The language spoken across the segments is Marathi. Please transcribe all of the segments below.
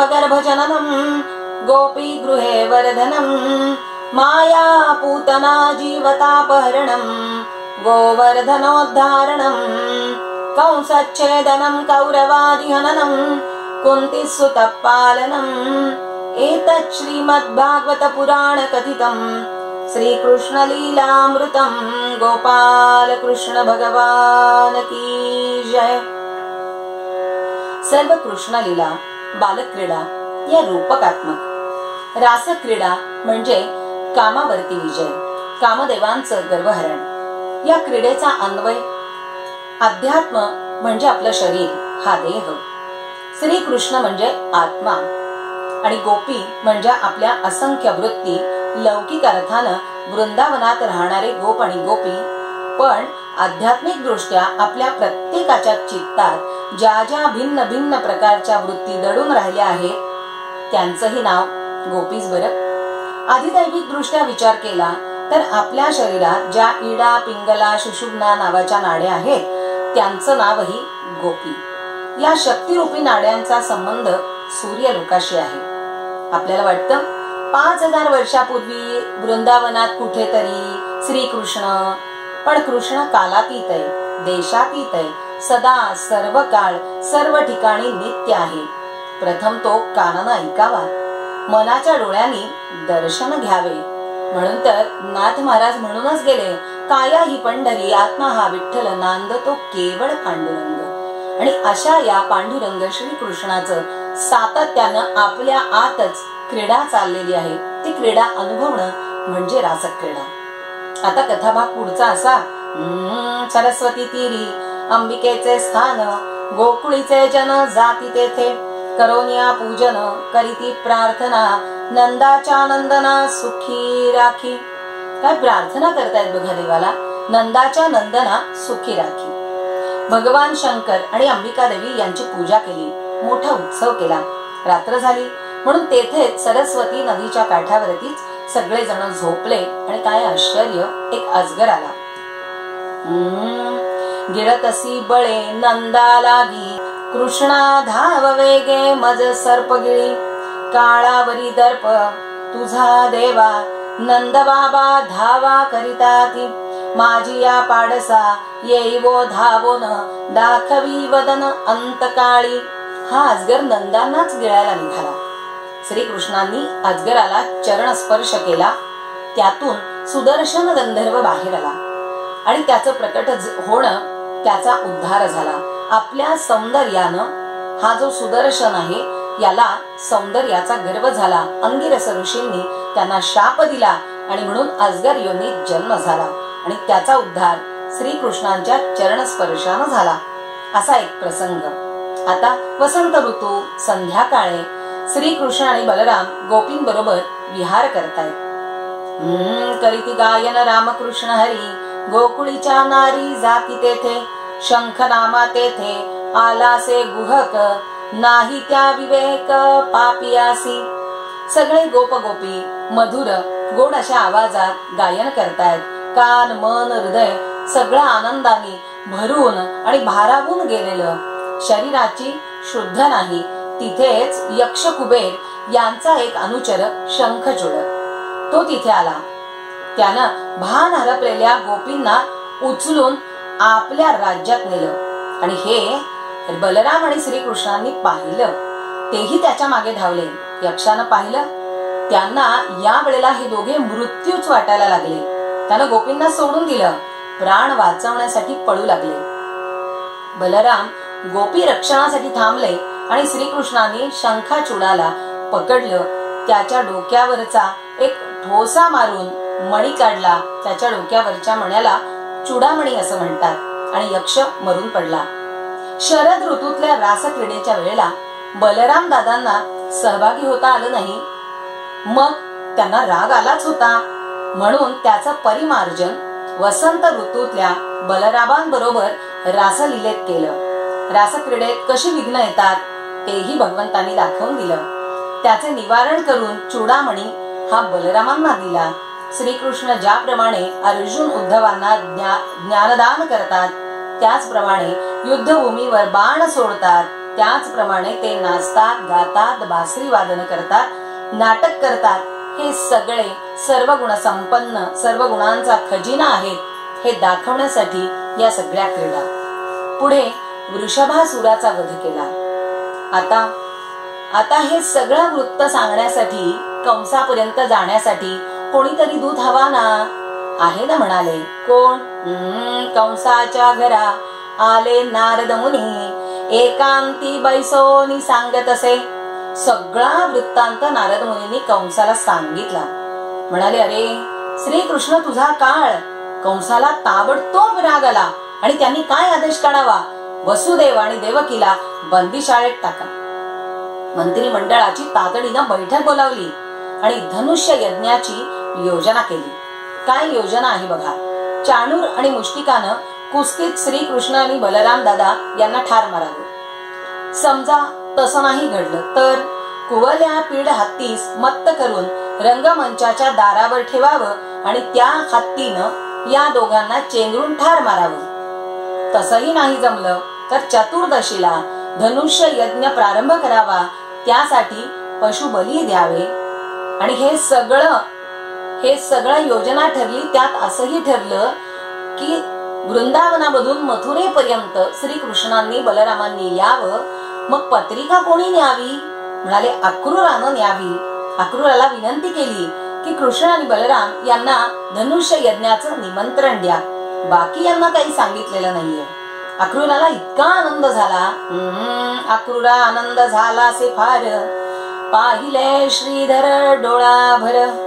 गोपगर्भजननं गोपीगृहे वर्धनं मायापूतना जीवतापहरणं गोवर्धनोद्धारणं कंसच्छेदनं कौरवादिहननं कुन्तीसुतपालनम् एतत् श्रीमद्भागवत पुराण कथितं श्रीकृष्णलीलामृतं गोपाल कृष्ण भगवान की जय। सर्व कृष्ण लीला बालक्रीडा या रूपकात्मक रासक्रीडा म्हणजे कामावरती विजय, कामदेवांचं गर्वहरण। या क्रीडेचा अन्वय अध्यात्म म्हणजे आपलं शरीर हा देह, श्रीकृष्ण म्हणजे आत्मा आणि गोपी म्हणजे आपल्या असंख्य वृत्ती। लौकिक अर्थानं वृंदावनात राहणारे गोप आणि गोपी, पण आध्यात्मिक दृष्ट्या आपल्या प्रत्येकाच्या चित्तात ज्या ज्या भिन्न भिन्न प्रकारच्या वृत्ती दडून राहिल्या आहेत त्यांचंही नाव गोपीच बरं। आधिदैविक दृष्ट्या विचार केला तर आपल्या शरीरात ज्या इडा पिंगला सुषुम्ना नावाच्या नाड्या आहेत त्यांचं नावही गोपी। या शक्तिरूपी नाड्यांचा संबंध सूर्यलोकाशी आहे। आपल्याला वाटतं 5000 वर्षापूर्वी वृंदावनात कुठेतरी श्रीकृष्ण, पण कृष्ण कालातीत आहे, देशातीत आहे, सदा सर्व काळ सर्व ठिकाणी नित्य आहे। प्रथम तो कानानं ऐकावा, मनाच्या डोळ्यांनी दर्शन घ्यावे। म्हणून तर नाथ महाराज म्हणूनच गेले, काया ही पंढरी आत्मा हा विठ्ठल नांदतो केवळ पांडुरंग। आणि अशा या पांडुरंग श्रीकृष्णाचं सातत्यानं आपल्या आतच क्रीडा चाललेली आहे। ती क्रीडा अनुभवणं म्हणजे रासक्रीडा। आता कथाभाग पुढचा असा, सरस्वती तीरी अंबिकेचे स्थान, गोकुळीचे जन जाती तेथे, करोनिया पूजन करीती प्रार्थना, नंदाच्या नंदना सुखी राखी। काय प्रार्थना करतायत बघा देवाला, नंदाच्या नंदना सुखी राखी। भगवान शंकर आणि अंबिका देवी यांची पूजा केली, मोठा उत्सव केला। रात्र झाली म्हणून तेथेच सरस्वती नदीच्या काठावरतीच सगळे जण झोपले आणि काय आश्चर्य, एक अजगर आला। गिळतसी बळे नंदा लागी, कृष्णा धाव वेगे मज सर्पगिळी, काळावरी दर्प तुझा देवा, नंद बाबा धावा करिताती, माझी या पाडसा येईवो धावोन, दाखवी वदन अंतकाळी। हा अजगर नंदांनाच गिळायला निघाला। श्रीकृष्णांनी अजगराला चरण स्पर्श केला, त्यातून सुदर्शन गंधर्व बाहेर आला आणि त्याचं प्रकट होणं, त्याचा उद्धार झाला। आपल्या सौंदर्यानं हा जो सुदर्शन आहे याला सौंदर्याचा गर्व झाला। अंगिरस ऋषींनी त्यांना शाप दिला आणि म्हणून अजगर योनीत जन्म झाला आणि त्याचा उद्धार श्रीकृष्णांच्या चरण स्पर्शानं झाला। असा एक प्रसंग। आता वसंत ऋतू, संध्याकाळे श्रीकृष्ण आणि बलराम गोपींबरोबर विहार करतायत। करीती गायन रामकृष्ण हरी, गोकुळीच्या नारी जाती तेथे, शंख नामा तेथे आलासे गुहक, नाही त्या विवेक पापियासी। सगळे गोप गोपी मधुर गोड अशा आवाजात गायन करतायत। कान मन हृदय सगळं आनंदाने भरून आणि भारावून गेलेलं, शरीराची शुद्ध नाही तिथेच यक्ष कुबेर यांचा एक अनुचर शंखचूड तो तिथे आला। त्यानं भान हरपलेल्या गोपींना उचलून आपल्या राज्यात नेलं आणि हे बलराम आणि श्रीकृष्णांनी पाहिलं, तेही त्याच्या मागे धावले। यक्षानं पाहिलं, त्यांना या वेळेला हे दोघे मृत्यूच वाटायला लागले। त्यानं गोपींना सोडून दिलं, प्राण वाचवण्यासाठी पळू लागले। बलराम गोपी रक्षणासाठी थांबले आणि श्रीकृष्णांनी शंखाचूडाला पकडलं, त्याच्या डोक्यावरचा एक ठोसा मारून मणी काढला। त्याच्या डोक्यावरच्या मण्याला चुडामणी असं म्हणतात आणि यक्ष मरून पडला। शरद ऋतूतल्या रासक्रीडेच्या वेळेला बलराम दादांना सहभागी होता आलं नाही, मग त्यांना राग आलाच होता। म्हणून त्याचं परिमार्जन वसंत ऋतूतल्या बलरामांबरोबर रासलीलेत केलं। रासक्रीडेत कशी विघ्न येतात तेही भगवंतांनी दाखवून दिलं। त्याचे निवारण करून चूडामणी हा बलरामांना दिला। श्रीकृष्ण ज्याप्रमाणे अर्जुन उद्धवांना ज्ञानदान करतात त्याचप्रमाणे युद्धभूमीवर बाण सोडतात त्याचप्रमाणे ते नाचतात, गातात, बासरी वादन करतात, नाटक करतात. हे सगळे सर्व गुण संपन्न, सर्व गुणांचा खजिना आहेत हे दाखवण्यासाठी या सगळ्या क्रीडा. पुढे वृषभासुराचा वध केला. आता हे सगळं वृत्त सांगण्यासाठी, कंसापर्यंत जाण्यासाठी कोणीतरी दूत हवा ना. आहे ना म्हणाले. कोण? कंसाच्या घरा आले नारद मुनी, एकांती बैसोनी सांगत असे. सगळा वृत्तांत नारद मुनींनी कंसाला सांगितला. म्हणाले, अरे श्रीकृष्ण तुझा काळ. कंसाला ताबडतोब राग आला आणि त्यांनी काय आदेश काढावा? वसुदेव आणि देवकीला बंदीशाळेत टाका. मंत्री मंडळाची तातडीनं बैठक बोलावली आणि धनुष्य यज्ञाची योजना केली. काय योजना आहे बघा. चाणूर आणि मुष्टिकानं कुस्तीत श्रीकृष्ण आणि बलराम दादा यांना ठार मारावं. समजा तसं नाही घडलं तर कुवल्या पीड हत्तीस मत्त करून रंगमंचाच्या दारावर ठेवावं आणि त्या हत्तीनं या दोघांना चेंगरून ठार मारावं. तसंही नाही जमलं तर चतुर्दशीला धनुष्य यज्ञ प्रारंभ करावा, त्यासाठी पशुबली द्यावे. आणि हे सगळं योजना ठरली. त्यात असंही ठरलं की वृंदावनामधून मथुरेपर्यंत श्रीकृष्णांनी बलरामांनी यावं. मग पत्रिका कोणी न्यावी? म्हणाले अक्रूरानं न्यावी. अक्रूराला विनंती केली की कृष्ण आणि बलराम यांना धनुष्य यज्ञाचं निमंत्रण द्या. बाकी यांना काही सांगितलेलं नाहीये. अक्रूराला इतका आनंद झाला. अक्रूरा आनंद झाला से फार, पाहिले श्रीधर डोळाभर.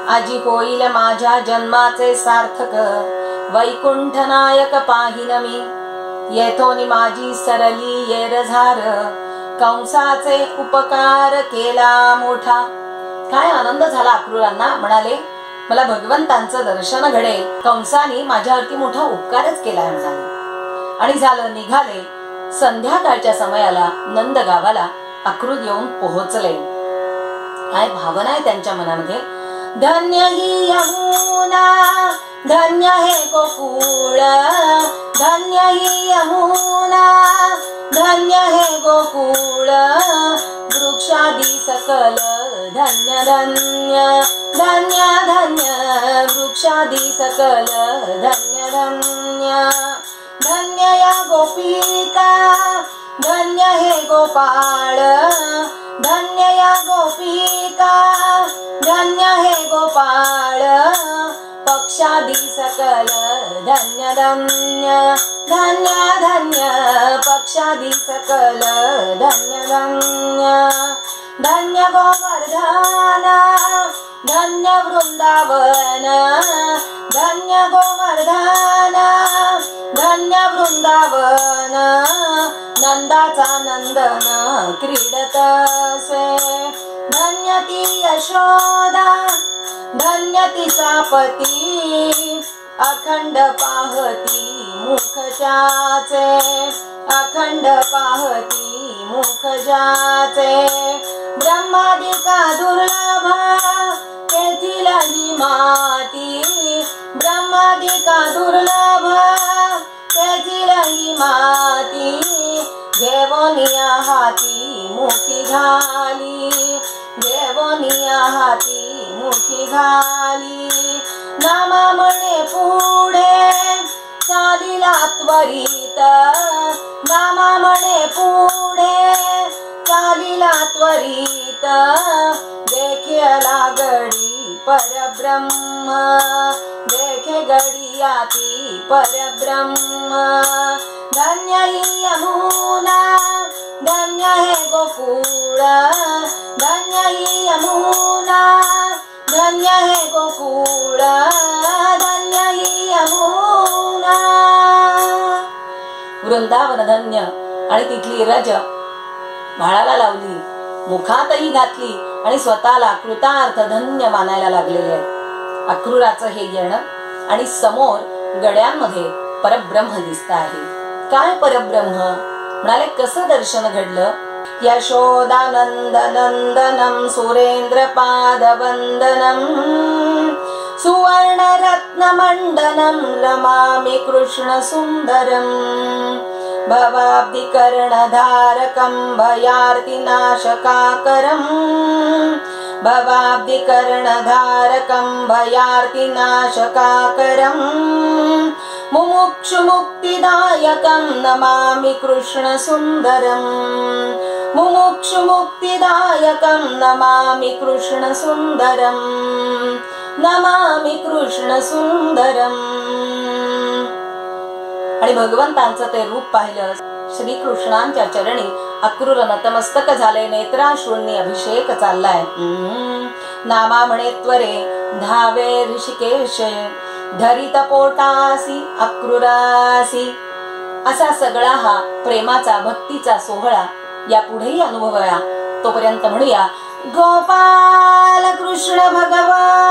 आजी होईल माझ्या जन्माचे सार्थक, वैकुंठ नायक पाहिन मी. येथोनी माझी सरली येरझार, कंसाचे उपकार केला मोठा. काय आनंद झाला अक्रूरांना. म्हणाले मला भगवंतांचं दर्शन घडेल, कंसाने माझ्यावरती मोठा उपकारच केलाय म्हणाले. आणि झालं, निघाले. संध्याकाळच्या समयाला नंद गावाला अक्रूर येऊन पोहोचले. काय भावना आहे त्यांच्या मनामध्ये. धन्य ही यमुना, धन्य हे गोकुळ, धन्य ही यमुना, धन्य हे गोकुळ. वृक्षादी सकल धन्य धन्य, धन्य धन्य. वृक्षादी सकल धन्य धन्य. धन्य या गोपिका, धन्य हे गोपाळ, धन्य या गोपिका, धन्य हे गोपाळ. पक्षादी सकल धन्य धन्य, धन्य धन्य. पक्षादी सकल धन्य धन्य. धन्य गोवर्धन, धन्य वृंदावन, धन्य गोवर्धन, धन्य वृंदावन. नंदाचा नंदन क्रीडतसे, धन्य ती यशोदा, धन्य तिचा पती. अखंड पाहती मुख त्याचे, अखंड पाहती मुख जाचे. ब्रह्मादिका दुर्लभ तेथील ही माती, ब्रह्मादिका दुर्लभ तेथील ही माती. घेवोनिया हाती मुखी घाली, घेवोनिया हाती मुखी घाली. नामा म्हणे पुढे चालिला त्वरित, नामा म्हणे पुढे चालिला त्वरित. देखला गडी परब्रह्म, देखे गडियाती परब्रह्म. धन्य ही यमुना, धन्य हे गोकुळ, धन्य ही यमुना, धन्य हे गोकुळ, धन्य ही यमुना. वृंदावन धन्य आणि तिथली रज भाळाला लावली, मुखातही घातली आणि स्वतःला कृतार्थ धन्य मानायला लागलेले आहे. अक्रूराचं हे येणं आणि समोर गड्यांमध्ये परब्रह्म दिसत आहे. काय परब्रह्म? म्हणाले कसं दर्शन घडलं. यशोदानंद नंदनम सुरेंद्र पादवंदनम, सुवर्ण रत्न मंडनम नमामि कृष्ण सुंदरम. भवाब्धिकर्णधारकं भयार्तिनाशकाकरम् भवाब्धिकर्णधारकं भयार्तिनाशकाकरम् मुमुक्षुमुक्तिदायकं नमामि कृष्णसुन्दरम् मुमुक्षुमुक्तिदायकं नमामि कृष्णसुन्दरम् नमामि कृष्णसुन्दरम्. आणि भगवंतांचं ते रूप पाहिलं. श्रीकृष्णांच्या चरणी अक्रूर नतमस्तक झाले. नेत्राश्रूंनी अभिषेक चाललाय. नामा म्हणे त्वरे धावे ऋषिकेश धरित पोटासी अक्रूरासी. असा सगळा हा प्रेमाचा भक्तीचा सोहळा या पुढेही अनुभवूया. तोपर्यंत म्हणूया गोपाल कृष्ण भगवान